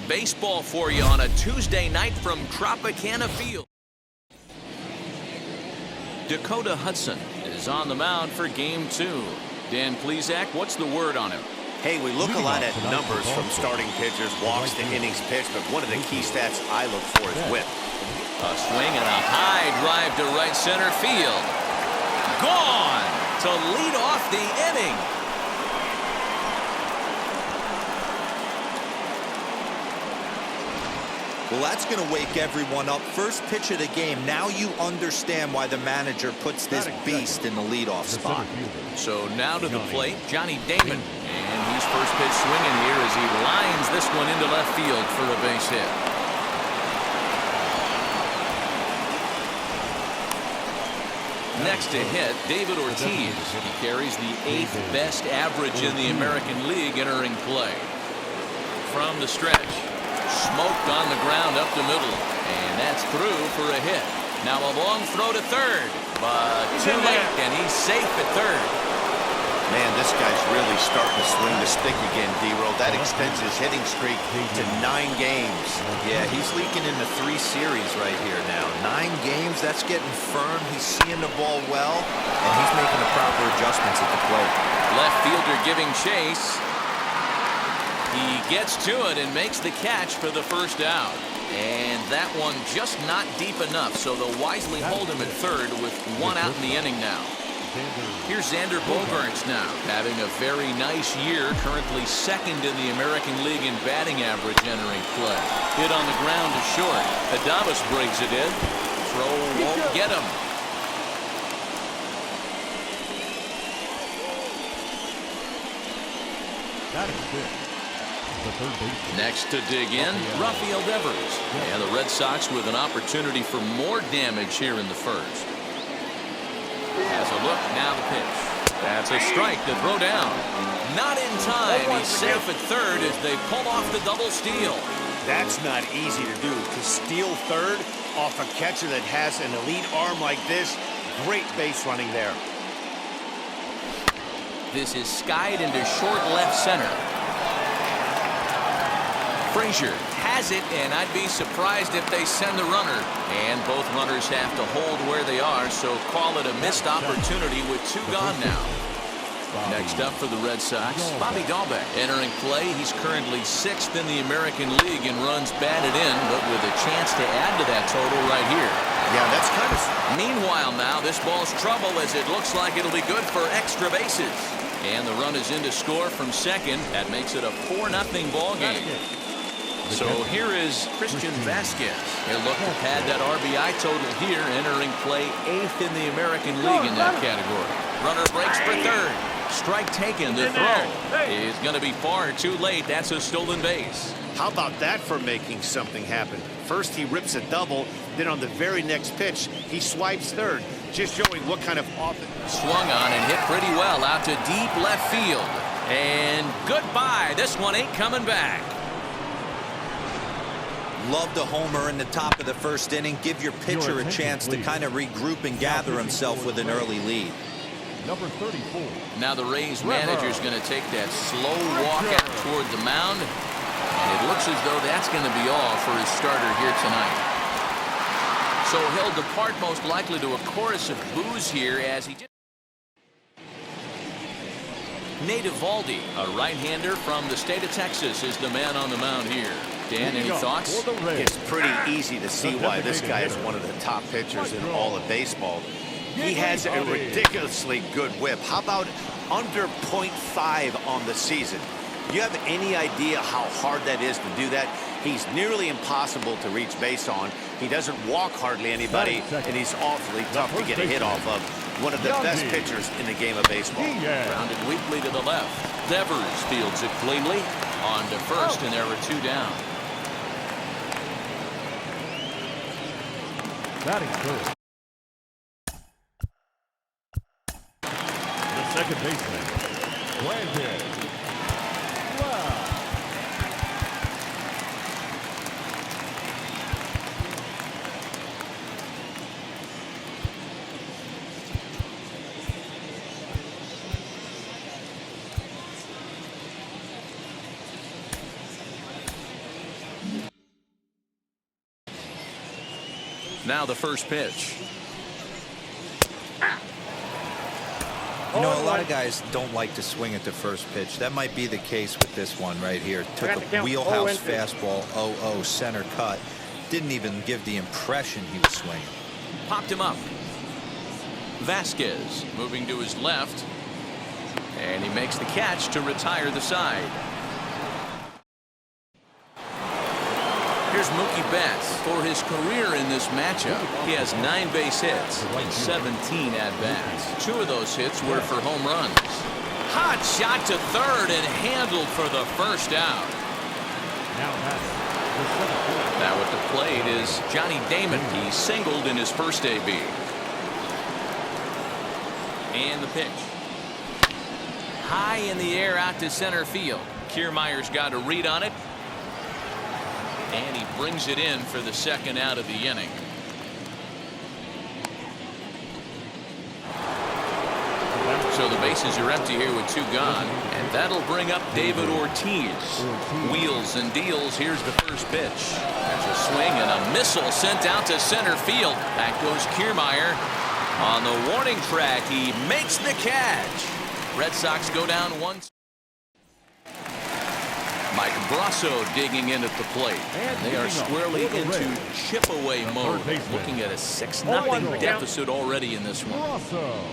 baseball for you on a Tuesday night from Tropicana Field. Dakota Hudson is on the mound for game 2. Dan Plesac, what's the word on him? Hey, we look a lot at numbers from starting pitchers, walks to innings pitched, but one of the key stats I look for is whip. A swing and a high drive to right center field. Gone to lead off the inning. Well, that's going to wake everyone up. First pitch of the game. Now you understand why the manager puts this beast in the leadoff spot. So now to the plate, Johnny Damon. And he's first pitch swinging here as he lines this one into left field for a base hit. Next to hit, David Ortiz. He carries the 8th best average in the American League entering play. From the stretch. Smoked on the ground up the middle, and that's through for a hit. Now a long throw to third, but too late, and he's safe at third. Man, this guy's really starting to swing the stick again, D-Roll. That extends his hitting streak to 9 games. Yeah, he's leaking into 3 series right here now. 9 games, that's getting firm. He's seeing the ball well, and he's making the proper adjustments at the plate. Left fielder giving chase. He gets to it and makes the catch for the first out. And that one just not deep enough, so they'll wisely hold him at third with 1 out in the inning now. Here's Xander Bogaerts now, having a very nice year, currently 2nd in the American League in batting average entering play. Hit on the ground to short. Adames brings it in. Throw won't get him. That is good. Next to dig in, Rafael Devers. And the Red Sox with an opportunity for more damage here in the first. Has a look, now the pitch. That's a strike to throw down. Not in time. He's safe at third as they pull off the double steal. That's not easy to do. To steal third off a catcher that has an elite arm like this, great base running there. This is skied into short left center. Frazier has it, and I'd be surprised if they send the runner. And both runners have to hold where they are, so call it a missed opportunity with 2 gone now. Next up for the Red Sox, Bobby Dahlbeck. Entering play, he's currently 6th in the American League in runs batted in, but with a chance to add to that total right here. Yeah, that's kind of... Meanwhile now, this ball's trouble as it looks like it'll be good for extra bases. And the run is in to score from second. That makes it a 4-0 ball game. So here is Christian Vasquez. He'll look to pad that RBI total here, entering play 8th in the American League in that category. Runner breaks for third. Strike taken. The throw is going to be far too late. That's a stolen base. How about that for making something happen? First he rips a double, then on the very next pitch he swipes third, just showing what kind of offense. Swung on and hit pretty well out to deep left field. And goodbye. This one ain't coming back. Love the homer in the top of the first inning. Give your pitcher a chance to kind of regroup and gather himself with an early lead. Number 34. Now the Rays manager's going to take that slow walk out toward the mound. And it looks as though that's going to be all for his starter here tonight. So he'll depart most likely to a chorus of boos here as he just... Nate Eovaldi, a right-hander from the state of Texas, is the man on the mound here. Dan, any thoughts? It's pretty easy to see why this guy is one of the top pitchers in all of baseball. He has a ridiculously good whip. How about under .5 on the season? You have any idea how hard that is to do that? He's nearly impossible to reach base on. He doesn't walk hardly anybody, and he's awfully tough to get a hit off of. One of the best pitchers in the game of baseball. Grounded weakly to the left. Devers fields it cleanly. On to first, and there are 2 down. That is good. The second baseman, Brandon. Wow. Now the first pitch. You know, a lot of guys don't like to swing at the first pitch. That might be the case with this one right here. Took a wheelhouse fastball, 0-0 center cut. Didn't even give the impression he was swinging. Popped him up. Vasquez moving to his left. And he makes the catch to retire the side. Here's Mookie Betts for his career in this matchup. He has 9 base hits and 17 at-bats. 2 of those hits were for home runs. Hot shot to third and handled for the first out. Now at the plate is Johnny Damon. He singled in his first AB. And the pitch. High in the air out to center field. Kiermaier's got a read on it. And he brings it in for the second out of the inning. So the bases are empty here with 2 gone. And that'll bring up David Ortiz. Wheels and deals. Here's the first pitch. There's a swing and a missile sent out to center field. Back goes Kiermaier. On the warning track, he makes the catch. Red Sox go down 1. Mike Brasso digging in at the plate. And they are squarely into chip-away mode. Looking at a 6-0 deficit already in this one.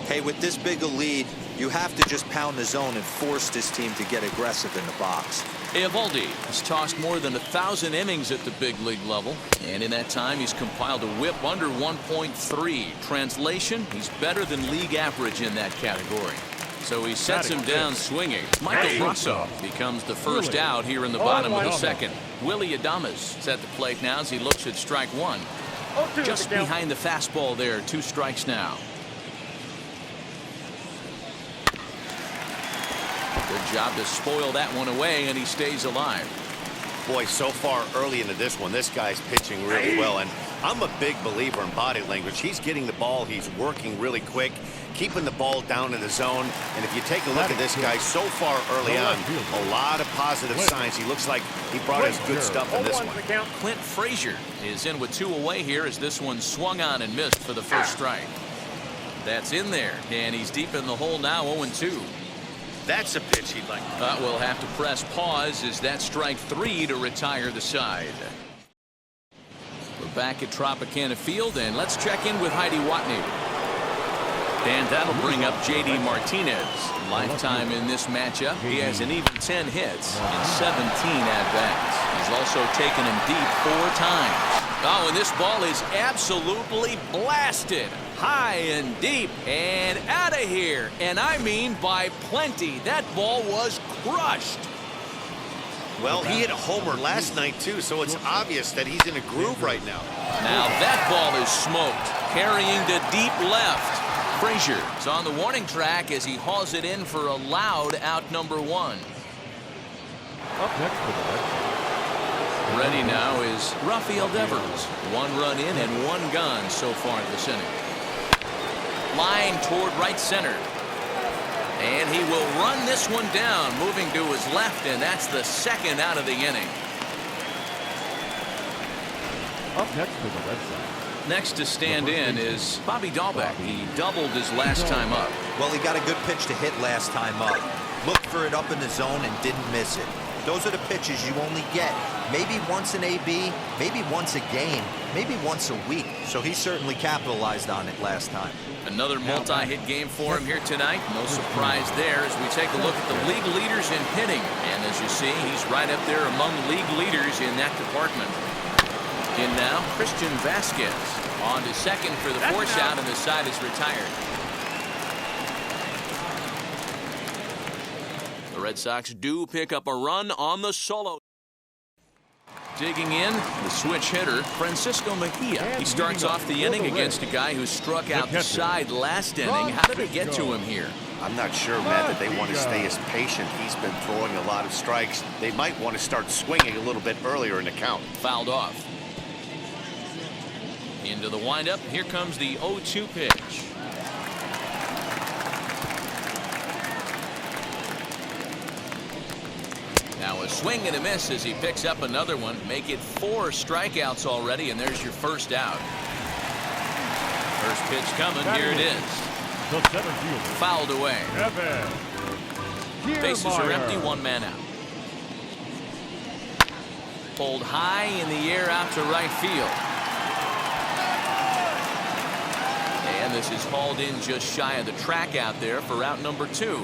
Hey, with this big a lead, you have to just pound the zone and force this team to get aggressive in the box. Eovaldi has tossed more than 1,000 innings at the big league level. And in that time, he's compiled a whip under 1.3. Translation, he's better than league average in that category. So he sets him down swinging. Michael Brasso becomes the first out here in the bottom of the second. Willy Adames is at the plate now as he looks at strike 1. Just behind the fastball there. 2 strikes now. Good job to spoil that one away, and he stays alive. Boy, so far early into this one, this guy's pitching really well. And I'm a big believer in body language. He's getting the ball. He's working really quick, keeping the ball down in the zone. And if you take a look at this guy so far early on, a lot of positive signs. He looks like he brought his good stuff in this one. Clint Frazier is in with 2 away here as this one swung on and missed for the first strike. That's in there, and he's deep in the hole now, 0-2. That's a pitch he'd like. We'll have to press pause as that strike 3 to retire the side. We're back at Tropicana Field, and let's check in with Heidi Watney. And that'll bring up J.D. Martinez. Lifetime in this matchup. He has an even 10 hits and 17 at-bats. He's also taken him deep 4 times. Oh, and this ball is absolutely blasted. High and deep and out of here. And I mean by plenty. That ball was crushed. Well, he hit a homer last night, too, so it's obvious that he's in a groove right now. Now that ball is smoked. Carrying to deep left. Frazier is on the warning track as he hauls it in for a loud out number 1. Up next for the Red Sox. Ready now is Rafael Devers. 1 run in and 1 gone so far this inning. Line toward right center. And he will run this one down, moving to his left, and that's the second out of the inning. Up next for the Red Sox. Next to stand in is Bobby Dahlbeck. He doubled his last time up. Well, he got a good pitch to hit last time up. Looked for it up in the zone and didn't miss it. Those are the pitches you only get maybe once an AB, maybe once a game, maybe once a week. So he certainly capitalized on it last time. Another multi-hit game for him here tonight. No surprise there as we take a look at the league leaders in hitting. And as you see, he's right up there among league leaders in that department. In now, Christian Vasquez on to second for the force out, and the side is retired. The Red Sox do pick up a run on the solo. Digging in, the switch hitter, Francisco Mejia. He starts off the inning against a guy who struck out the side last inning. How did it get to him here? I'm not sure, Matt, that they want to stay as patient. He's been throwing a lot of strikes. They might want to start swinging a little bit earlier in the count. Fouled off. Into the windup. Here comes the 0-2 pitch. Now a swing and a miss as he picks up another one. Make it 4 strikeouts already, and there's your first out. First pitch coming. Here it is. The center fielder. Fouled away. Evan. Bases are empty. One man out. Pulled high in the air out to right field. And this is hauled in just shy of the track out there for out number 2.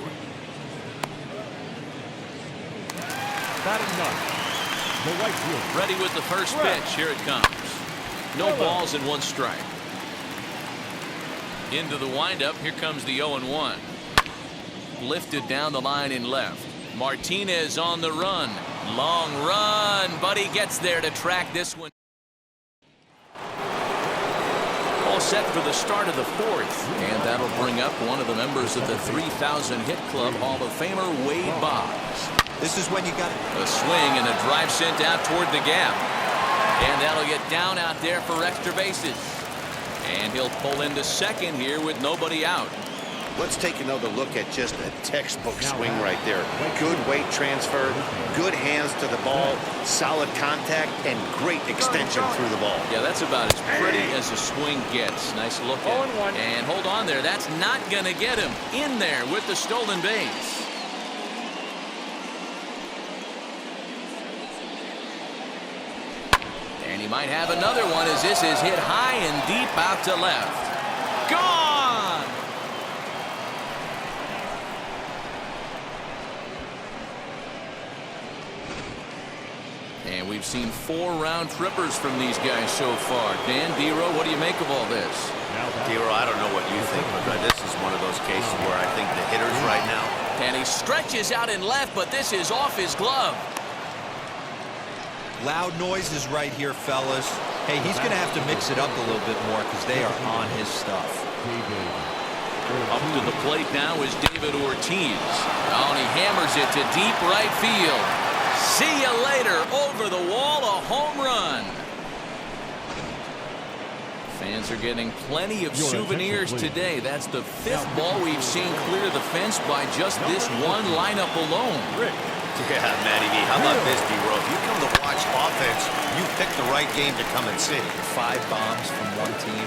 Batting ninth, the right fielder. Ready with the first pitch. Here it comes. No balls and 1 strike. Into the windup. Here comes the 0-1. Lifted down the line in left. Martinez on the run. Long run, but he gets there to track this one. All set for the start of the 4th, and that'll bring up one of the members of the 3,000 hit club, Hall of Famer Wade Boggs. This is when you got A swing and a drive sent out toward the gap, and that'll get down out there for extra bases. And he'll pull into second here with nobody out. Let's take another look at just a textbook swing right there. Good weight transfer, good hands to the ball, solid contact, and great extension through the ball. Yeah, that's about as pretty as a swing gets. Nice look at it. And hold on there. That's not going to get him in there with the stolen base. And he might have another one as this is hit high and deep out to left. Gone! And we've seen 4 round trippers from these guys so far. Dan Dero, what do you make of all this? Dero, I don't know what you think, but this is one of those cases where I think the hitters right now. And he stretches out in left, but this is off his glove. loud noises right here, fellas. Hey, he's going to have to mix it up a little bit more because they are on his stuff. Up to the plate now is David Ortiz. Oh, and he hammers it to deep right field. See you later. Over the wall, a home run. Fans are getting plenty of souvenirs today. That's the 5th ball we've seen clear the fence by just this one lineup alone. Yeah, Matty V, how about this, D-Row? If you come to watch offense, you pick the right game to come and see. 5 bombs from one team.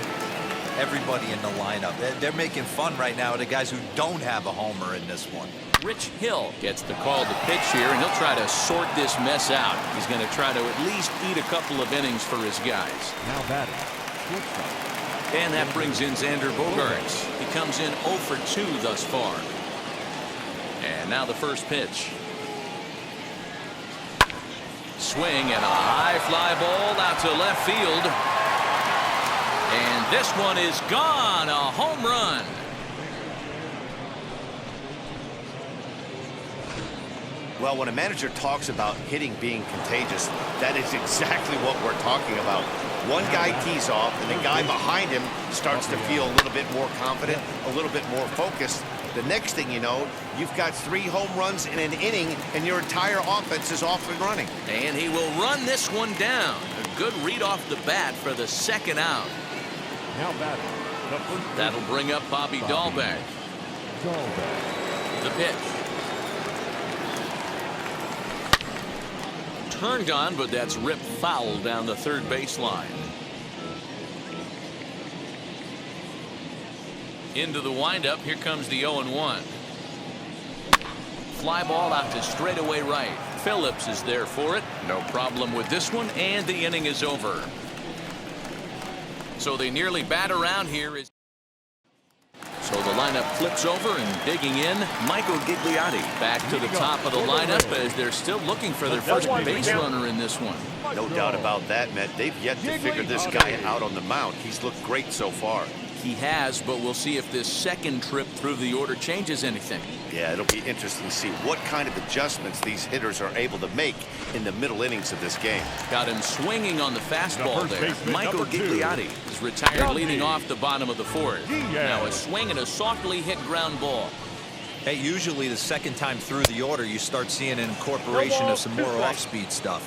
Everybody in the lineup. They're making fun right now of the guys who don't have a homer in this one. Rich Hill gets the call to pitch here, and he'll try to sort this mess out. He's going to try to at least eat a couple of innings for his guys. Now batting. And that brings in Xander Bogaerts. He comes in 0 for 2 thus far. And now the first pitch. Swing and a high fly ball out to left field. And this one is gone. A home run. Well, when a manager talks about hitting being contagious, that is exactly what we're talking about. One guy tees off, and the guy behind him starts to feel a little bit more confident, a little bit more focused. The next thing you know, you've got 3 home runs in an inning, and your entire offense is off and running. And he will run this one down. A good read off the bat for the 2nd out. Now batting. That'll bring up Bobby Dahlbeck. The pitch. Turned on, but that's ripped foul down the 3rd baseline. Into the windup. Here comes the 0-1. Fly ball out to straightaway right. Phillips is there for it. No problem with this one, and the inning is over. So they nearly bat around here. So the lineup flips over, and digging in, Michael Gigliotti back to the top of the lineup as they're still looking for their first base runner in this one. No doubt about that, Matt. They've yet to figure this guy out on the mound. He's looked great so far. He has, but we'll see if this second trip through the order changes anything. Yeah, it'll be interesting to see what kind of adjustments these hitters are able to make in the middle innings of this game. Got him swinging on the fastball there. Michael Gigliotti is retired leading off the bottom of the 4th. Now a swing and a softly hit ground ball. Hey, usually the second time through the order, you start seeing an incorporation of some more off-speed stuff.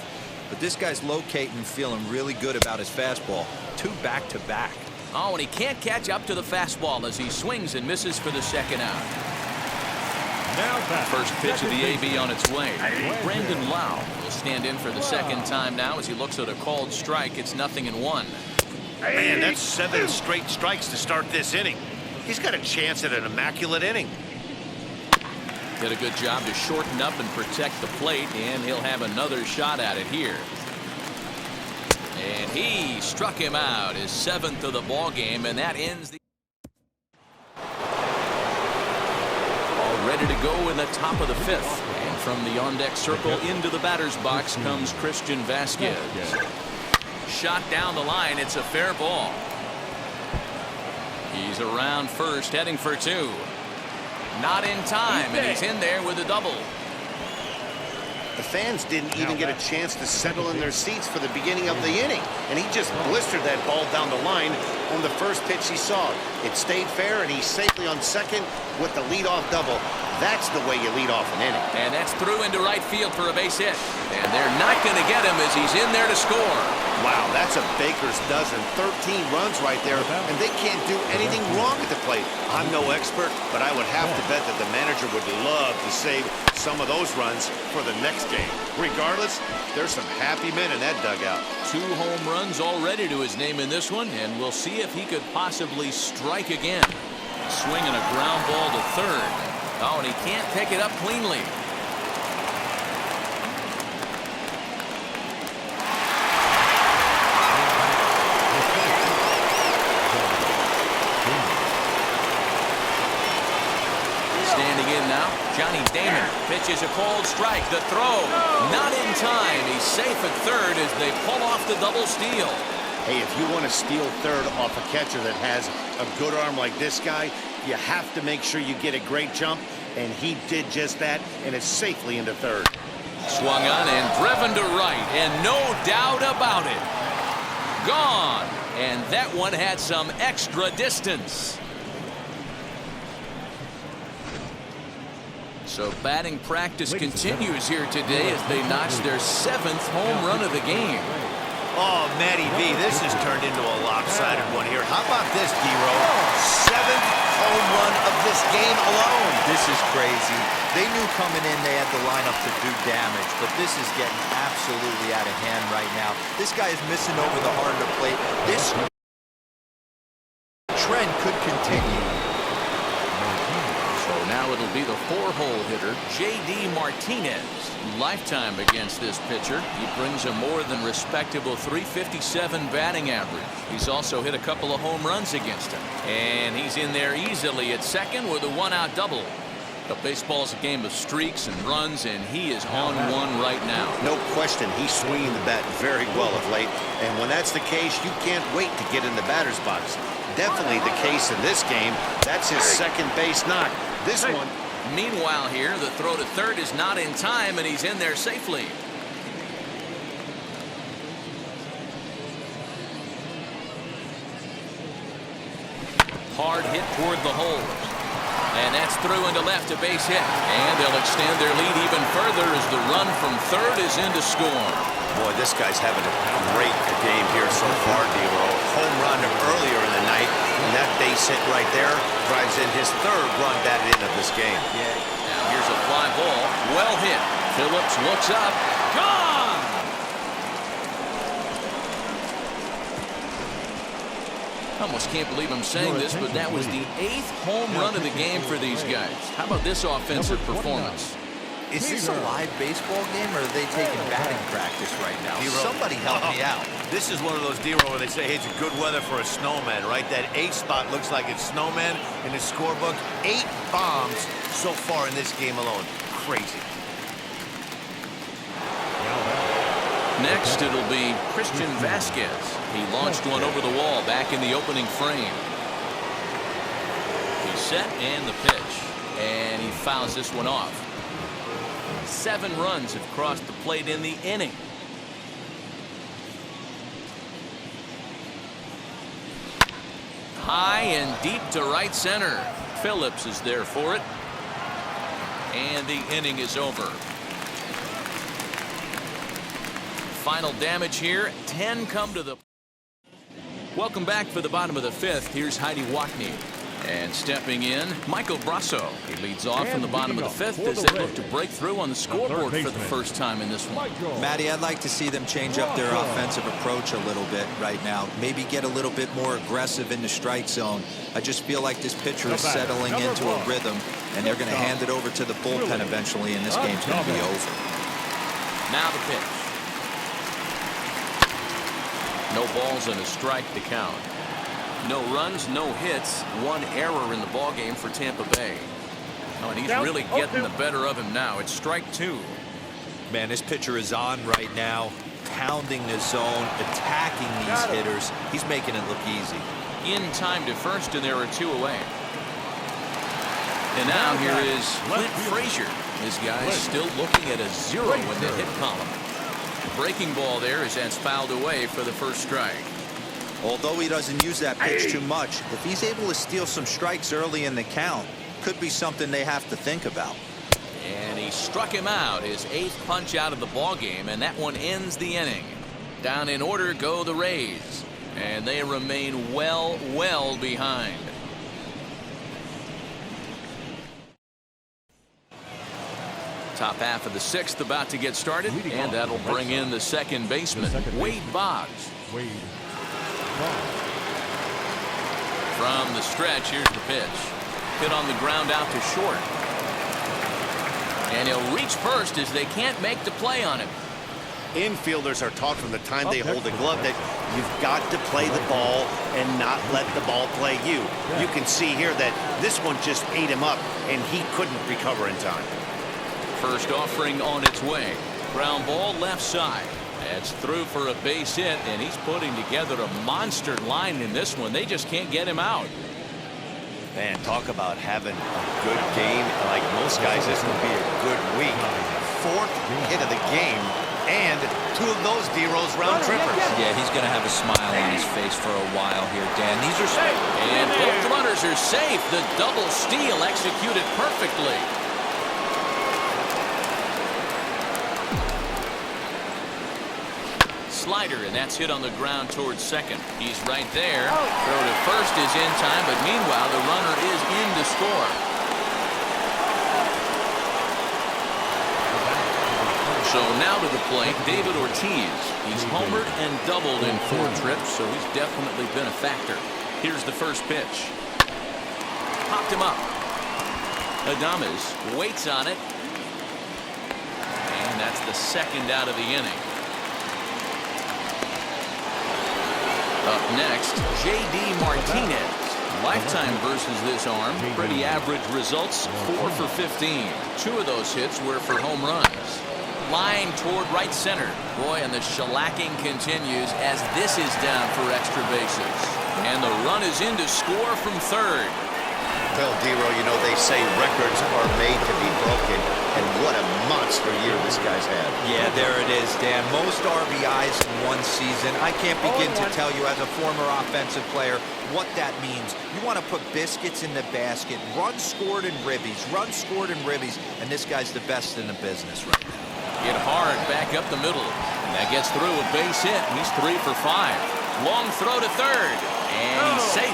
But this guy's locating, feeling really good about his fastball. 2 back-to-back. Oh, and he can't catch up to the fastball as he swings and misses for the 2nd out. First pitch of the AB on its way. Brandon Lau will stand in for the 2nd time now as he looks at a called strike. It's 0-1. Man, that's 7 straight strikes to start this inning. He's got a chance at an immaculate inning. Did a good job to shorten up and protect the plate, and he'll have another shot at it here. And he struck him out, his 7th of the ball game, and that ends the. All ready to go in the top of the 5th. And from the on-deck circle into the batter's box comes Christian Vasquez. Shot down the line. It's a fair ball. He's around first, heading for 2. Not in time, and he's in there with a double. The fans didn't even get a chance to settle in their seats for the beginning of the inning, and he just blistered that ball down the line on the first pitch he saw. It stayed fair, and he's safely on second with the leadoff double. That's the way you lead off an inning. And that's through into right field for a base hit. And they're not going to get him as he's in there to score. Wow, that's a baker's dozen. 13 runs right there, and they can't do anything wrong at the plate. I'm no expert, but I would have to bet that the manager would love to save some of those runs for the next game. Regardless, there's some happy men in that dugout. 2 home runs already to his name in this one, and we'll see if he could possibly strike again. Swinging a ground ball to third. Oh, and he can't pick it up cleanly. Standing in now, Johnny Damon pitches a cold strike. The throw, not in time. He's safe at third as they pull off the double steal. Hey, if you want to steal third off a catcher that has a good arm like this guy, you have to make sure you get a great jump, and he did just that, and is safely into third. Swung on and driven to right, and no doubt about it. Gone, and that one had some extra distance. So batting practice continues here today as they notch their 7th home run of the game. Oh, Matty V, this has turned into a lopsided one here. How about this, D-Row? 7th home run of this game alone. This is crazy. They knew coming in they had the lineup to do damage, but this is getting absolutely out of hand right now. This guy is missing over the heart of the plate. This trend could continue. So now it'll be the 4-hole hitter, J.D. Martinez. Lifetime against this pitcher. He brings a more than respectable .357 batting average. He's also hit a couple of home runs against him. And he's in there easily at second with a 1-out double. But baseball's a game of streaks and runs, and he is on one right now. No question, he's swinging the bat very well of late. And when that's the case, you can't wait to get in the batter's box. Definitely the case in this game. That's his second base knock. This one. Meanwhile here, the throw to third is not in time, and he's in there safely. Hard hit toward the hole. And that's through into left, a base hit. And they'll extend their lead even further as the run from third is in to score. Boy, this guy's having a great game here so far, D-Row. Home run earlier in the night, and that base hit right there drives in his 3rd run batted in of this game. Now here's a fly ball. Well hit. Phillips looks up. Gone! I almost can't believe I'm saying this, but that was the 8th home run of the game for these guys. How about this offensive performance? Is this a live baseball game, or are they taking batting practice right now? Somebody help me out. This is one of those D-Row where they say, hey, it's good weather for a snowman, right? That 8 spot looks like it's snowman in the scorebook. 8 bombs so far in this game alone. Crazy. Next, it'll be Christian Vasquez. He launched one over the wall back in the opening frame. He's set and the pitch. And he fouls this one off. 7 runs have crossed the plate in the inning. High and deep to right center. Phillips is there for it. And the inning is over. Final damage here. 10 come to the. Welcome back for the bottom of the 5th. Here's Heidi Wackney. And stepping in, Michael Brasso. He leads off in the bottom of the fifth as they look to break through on the scoreboard for the first time in this one. Matty, I'd like to see them change up their offensive approach a little bit right now. Maybe get a little bit more aggressive in the strike zone. I just feel like this pitcher is settling into a rhythm, and they're going to hand it over to the bullpen eventually, and this game's going to be over. Now the pitch. No balls and a strike to count. No runs, no hits, one error in the ball game for Tampa Bay. Oh, and he's really getting the better of him now. It's strike two. Man, this pitcher is on right now, pounding the zone, attacking these hitters. He's making it look easy. In time to first, and there are two away. And now here is Clint Frazier. This guy's still looking at a 0 in the hit column. The breaking ball there is that's fouled away for the first strike. Although he doesn't use that pitch too much, if he's able to steal some strikes early in the count, could be something they have to think about. And he struck him out, his 8th punch out of the ball game, and that one ends the inning. Down in order go the Rays, and they remain well behind. Top half of the 6th about to get started, and that'll bring in the second baseman, Wade Boggs. From the stretch, here's the pitch. Hit on the ground out to short. And he'll reach first as they can't make the play on him. Infielders are taught from the time they hold the glove that you've got to play the ball and not let the ball play you. You can see here that this one just ate him up, and he couldn't recover in time. First offering on its way. Ground ball left side. That's through for a base hit, and he's putting together a monster line in this one. They just can't get him out. Man, talk about having a good game. Like most guys, this would be a good week. 4th hit of the game, and 2 of those D-Rose round trippers. Yeah, he's going to have a smile on his face for a while here, Dan. These are and both runners are safe. The double steal executed perfectly. Slider, and that's hit on the ground towards second. He's right there. Throw to first is in time, but meanwhile the runner is in to score. So now to the plate, David Ortiz. He's homered and doubled in 4 trips, so he's definitely been a factor. Here's the first pitch. Popped him up. Adames waits on it, and that's the second out of the inning. Up next, J.D. Martinez. Lifetime versus this arm. Pretty average results, 4 for 15. 2 of those hits were for home runs. Line toward right center. Boy, and the shellacking continues as this is down for extra bases. And the run is in to score from third. Well, D-Row, you know, they say records are made to be broken, and what a monster year this guy's had. Yeah, there it is, Dan. Most RBIs in one season. I can't begin to tell you as a former offensive player what that means. You want to put biscuits in the basket, runs scored in ribbies, and this guy's the best in the business right now. Hit hard back up the middle. And that gets through a base hit. He's 3 for 5. Long throw to third. And he's safe.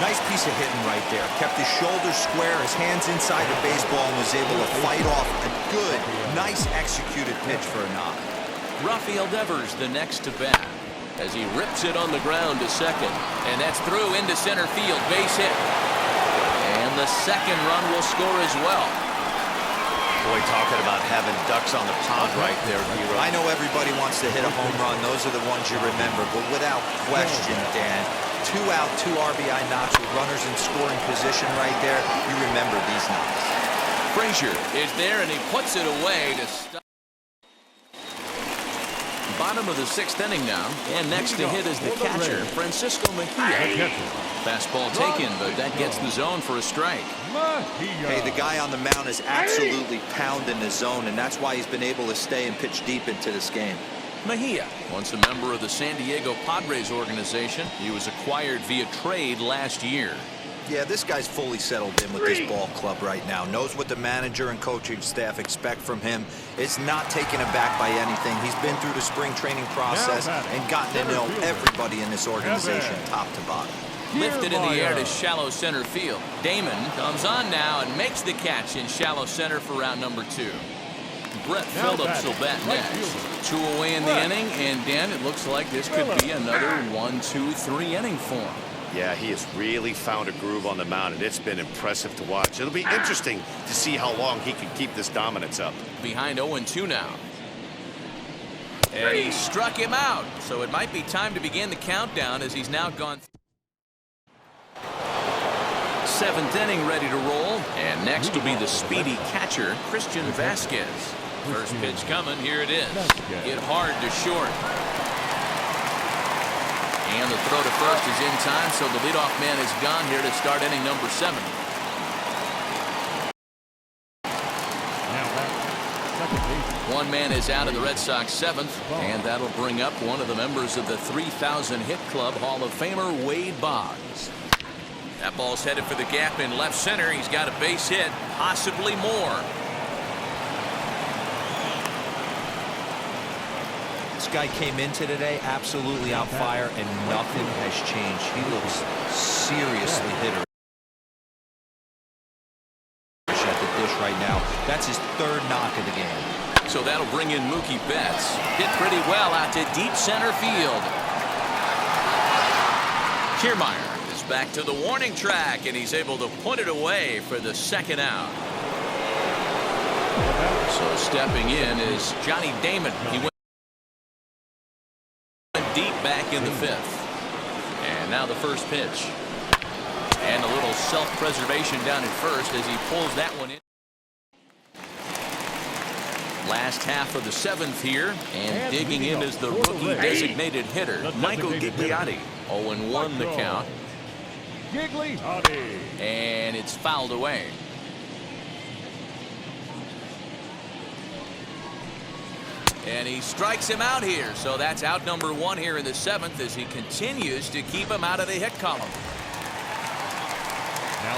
Nice piece of hitting right there. Kept his shoulders square, his hands inside the baseball, and was able to fight off a good, nice executed pitch for a knock. Rafael Devers the next to bat as he rips it on the ground to second. And that's through into center field. Base hit. And the second run will score as well. Boy, talking about having ducks on the pond right there, D-Row. I know everybody wants to hit a home run. Those are the ones you remember. But without question, Dan, 2 out, 2 RBI knocks with runners in scoring position right there. You remember these knocks. Frazier is there, and he puts it away to stop. Bottom of the 6th inning now, and next to hit is the catcher, Francisco Mejia. Fastball taken, but that gets the zone for a strike. Hey, the guy on the mound is absolutely pounding the zone, and that's why he's been able to stay and pitch deep into this game. Mejia, once a member of the San Diego Padres organization, he was acquired via trade last year. Yeah, this guy's fully settled in with this ball club right now. Knows what the manager and coaching staff expect from him. Is not taken aback by anything. He's been through the spring training process and gotten to know everybody in this organization top to bottom. Lifted in the air to shallow center field. Damon comes on now and makes the catch in shallow center for round number 2. Brett Phillips will bat next. 2 away in the inning, and Dan, it looks like this could be another 1-2-3 inning for him. Yeah, he has really found a groove on the mound, and it's been impressive to watch. It'll be interesting to see how long he can keep this dominance up. Behind 0-2 now. And he struck him out, so it might be time to begin the countdown as he's now gone. 7th inning ready to roll, and next will be the speedy catcher, Christian Vasquez. First pitch coming, here it is. Hit hard to short. And the throw to first is in time, so the leadoff man is gone here to start inning number 7. One man is out of the Red Sox 7th, and that'll bring up one of the members of the 3,000 hit club, Hall of Famer Wade Boggs. That ball's headed for the gap in left center. He's got a base hit, possibly more. This guy came into today absolutely on fire, and nothing has changed. He looks seriously hitter at the dish right now. That's his 3rd knock of the game. So that'll bring in Mookie Betts. Hit pretty well out to deep center field. Kiermaier is back to the warning track, and he's able to put it away for the 2nd out. So stepping in is Johnny Damon. He went deep back in the 5th. And now the first pitch. And a little self-preservation down at first as he pulls that one in. Last half of the 7th here, and digging in is the rookie designated hitter, Michael Gigliotti. 0-1 the count. And it's fouled away. And he strikes him out here, so that's out number 1 here in the 7th as he continues to keep him out of the hit column.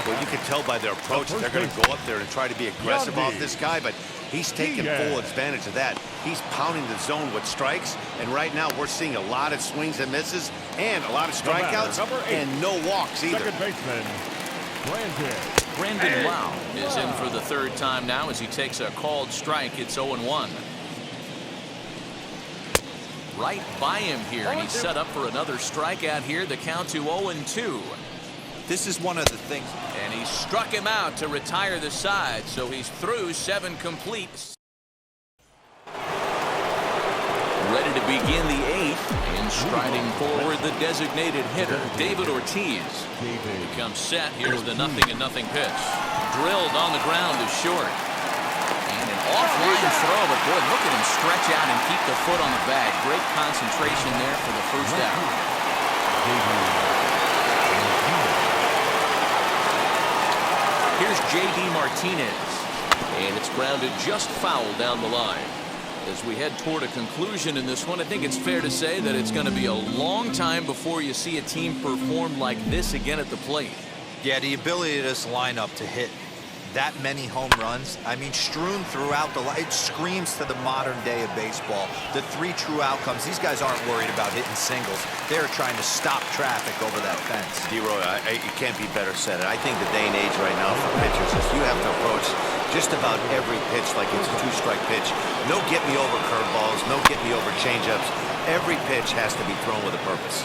Well, you can tell by their approach that they're going to go up there and try to be aggressive off this guy, but he's taking full advantage of that. He's pounding the zone with strikes, and right now we're seeing a lot of swings and misses and a lot of strikeouts and no walks either. Second baseman, Brandon Wow is in for the 3rd time now as he takes a called strike. It's 0-1. Right by him here, and he's set up for another strikeout here. The count to 0-2. This is one of the things. And he struck him out to retire the side, so he's through 7 complete. Ready to begin the 8th, and striding forward the designated hitter, David Ortiz. He comes set. Here's the 0-0 pitch. Drilled on the ground to short. And an offline throw, but boy, look at him stretch out and keep the foot on the bag. Great concentration there for the first out. Here's J.D. Martinez, and it's grounded just foul down the line. As we head toward a conclusion in this one, I think it's fair to say that it's going to be a long time before you see a team perform like this again at the plate. Yeah, the ability of this lineup to hit that many home runs, I mean, strewn throughout the line, it screams to the modern day of baseball. The 3 true outcomes, these guys aren't worried about hitting singles. They're trying to stop traffic over that fence. D-Roy, it can't be better said. I think the day and age right now for pitchers is you have to approach just about every pitch like it's a 2-strike pitch. No get-me-over curveballs, no get-me-over changeups. Every pitch has to be thrown with a purpose.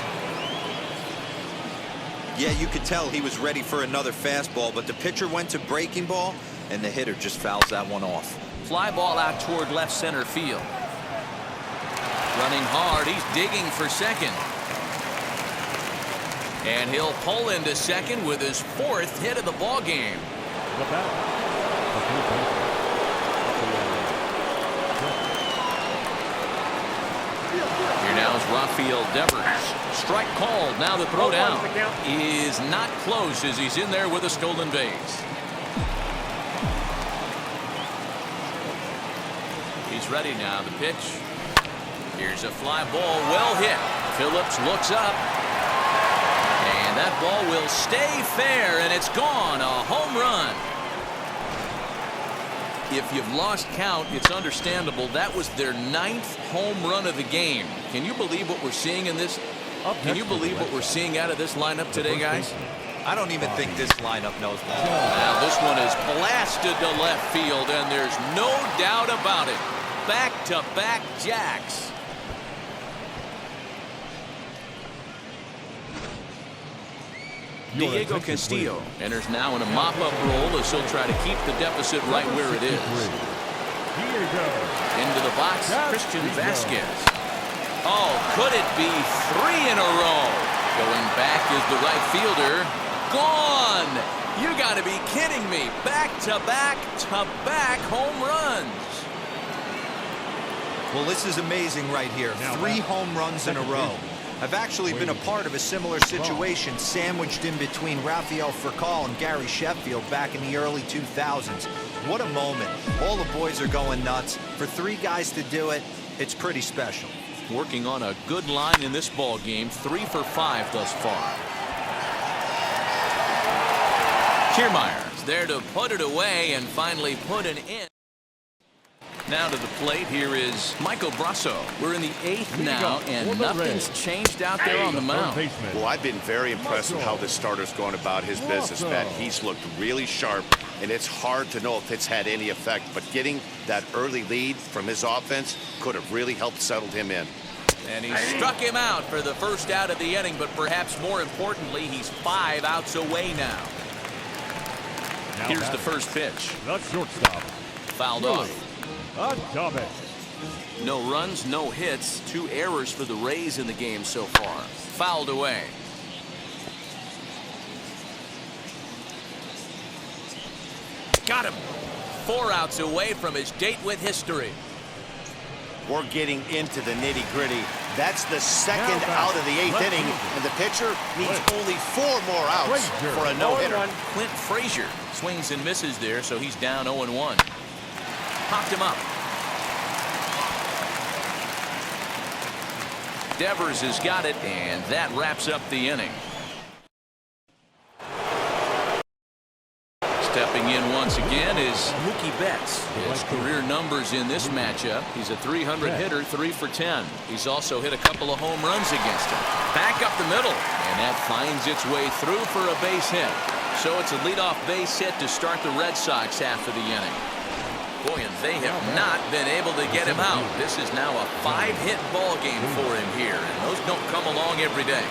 Yeah, you could tell he was ready for another fastball, but the pitcher went to breaking ball, and the hitter just fouls that one off. Fly ball out toward left center field. Running hard, he's digging for second. And he'll pull into second with his 4th hit of the ball game. Here now is Rafael Devers. Strike called. Now the throw down is not close as he's in there with a stolen base. He's ready now. The pitch. Here's a fly ball. Well hit. Phillips looks up. And that ball will stay fair, and it's gone. A home run. If you've lost count, it's understandable. That was their 9th home run of the game. Can you believe what we're seeing in this? Can you believe what we're seeing out of this lineup today, guys? I don't even think this lineup knows ball. Now this one is blasted to left field, and there's no doubt about it. Back-to-back jacks. Diego Castillo enters now in a mop-up role as he'll try to keep the deficit right where it is. Into the box, Christian Vasquez. Oh, could it be 3 in a row? Going back is the right fielder. Gone! You got to be kidding me. Back-to-back-to-back home runs. Well, this is amazing right here. 3 home runs in a row. I've actually been a part of a similar situation sandwiched in between Rafael Furcal and Gary Sheffield back in the early 2000s. What a moment. All the boys are going nuts. For 3 guys to do it, it's pretty special. Working on a good line in this ball game, 3 for 5 thus far. Kiermaier's there to put it away and finally put an end. Now to the plate, here is Michael Brasso. We're in the 8th now, and nothing's changed out there on the mound. Well, I've been very impressed with how this starter's going about his business, man. He's looked really sharp, and it's hard to know if it's had any effect, but getting that early lead from his offense could have really helped settle him in. And he struck him out for the first out of the inning, but perhaps more importantly, he's 5 outs away now. Here's the first pitch. The shortstop. Fouled off. Adames. No runs, no hits, 2 errors for the Rays in the game so far. Fouled away. Got him. 4 outs away from his date with history. We're getting into the nitty-gritty. That's the second out of the 8th inning, and the pitcher needs only 4 more outs for a no-hitter. Clint Frazier swings and misses there, so he's down 0-1. Popped him up. Devers has got it, and that wraps up the inning. Stepping in once again is Mookie Betts. His career numbers in this matchup. He's a 300 hitter, 3 for 10. He's also hit a couple of home runs against him. Back up the middle, and that finds its way through for a base hit. So it's a leadoff base hit to start the Red Sox half of the inning. Boy, and they have not been able to get him out. This is now a 5-hit ball game for him here, and those don't come along every day.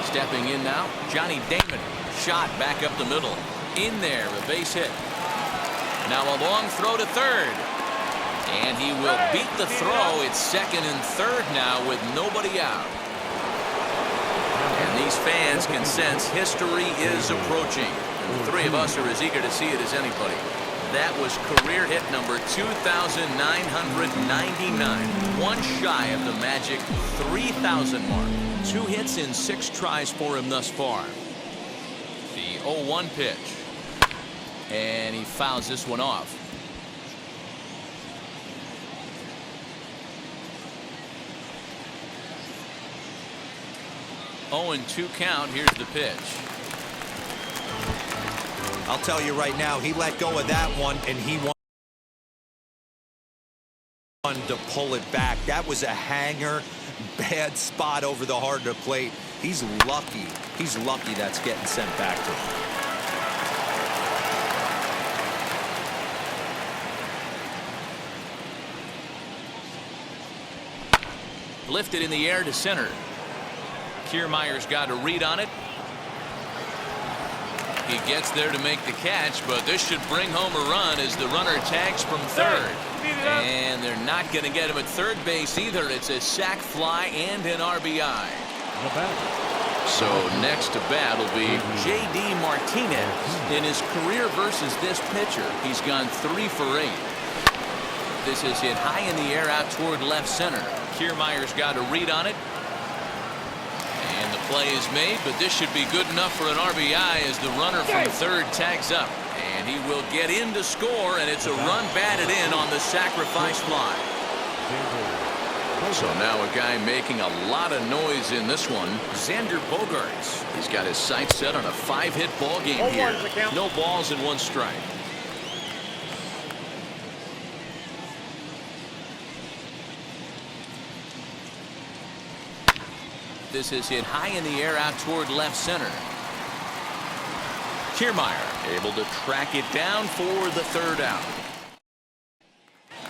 Stepping in now, Johnny Damon. Shot back up the middle. In there, a base hit. Now a long throw to third. And he will beat the throw. It's second and third now with nobody out. And these fans can sense history is approaching. And the 3 of us are as eager to see it as anybody. That was career hit number 2,999. One shy of the magic 3,000 mark. 2 hits in 6 tries for him thus far. The 0-1 pitch. And he fouls this one off. Oh, and 2 count. Here's the pitch. I'll tell you right now, he let go of that one, and he wanted to pull it back. That was a hanger, bad spot over the heart of the plate. He's lucky. He's lucky that's getting sent back to him. Lifted in the air to center. Kiermaier's got a read on it. He gets there to make the catch, but this should bring home a run as the runner tags from third. And they're not going to get him at third base either. It's a sac fly and an RBI. So next to bat will be J.D. Martinez. In his career versus this pitcher, he's gone 3 for 8. This is hit high in the air out toward left center. Kiermaier's got a read on it. And the play is made, but this should be good enough for an RBI as the runner from third tags up. And he will get in to score, and it's a run batted in on the sacrifice fly. So now a guy making a lot of noise in this one, Xander Bogaerts. He's got his sights set on a 5-hit ball game here. No balls and 1 strike. This is hit high in the air out toward left center. Kiermaier able to track it down for the third out.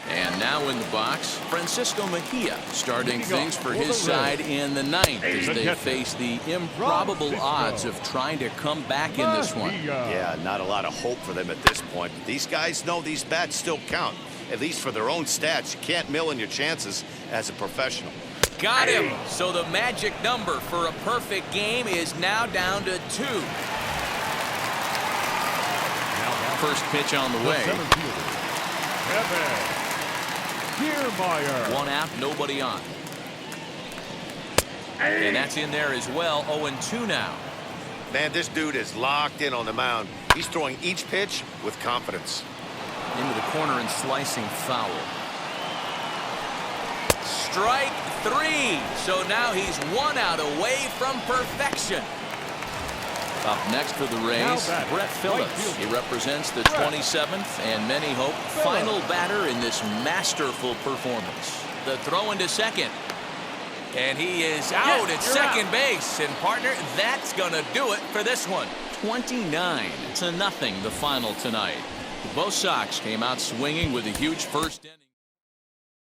And now in the box, Francisco Mejia starting things for his side in the ninth as they face the improbable odds of trying to come back in this one. Yeah, not a lot of hope for them at this point. These guys know these bats still count, at least for their own stats. You can't mill in your chances as a professional. Got him. So the magic number for a perfect game is now down to 2. First pitch on the way. Kiermaier. 1 out, nobody on. And that's in there as well. 0-2 now. Man, this dude is locked in on the mound. He's throwing each pitch with confidence. Into the corner and slicing foul. Strike 3. So now he's 1 out away from perfection. Up next for the Rays, Brett Phillips. He represents the 27th and many hope final batter in this masterful performance. The throw into second. And he is out at second base. And partner, that's going to do it for this one. 29-0 the final tonight. Both Sox came out swinging with a huge first inning.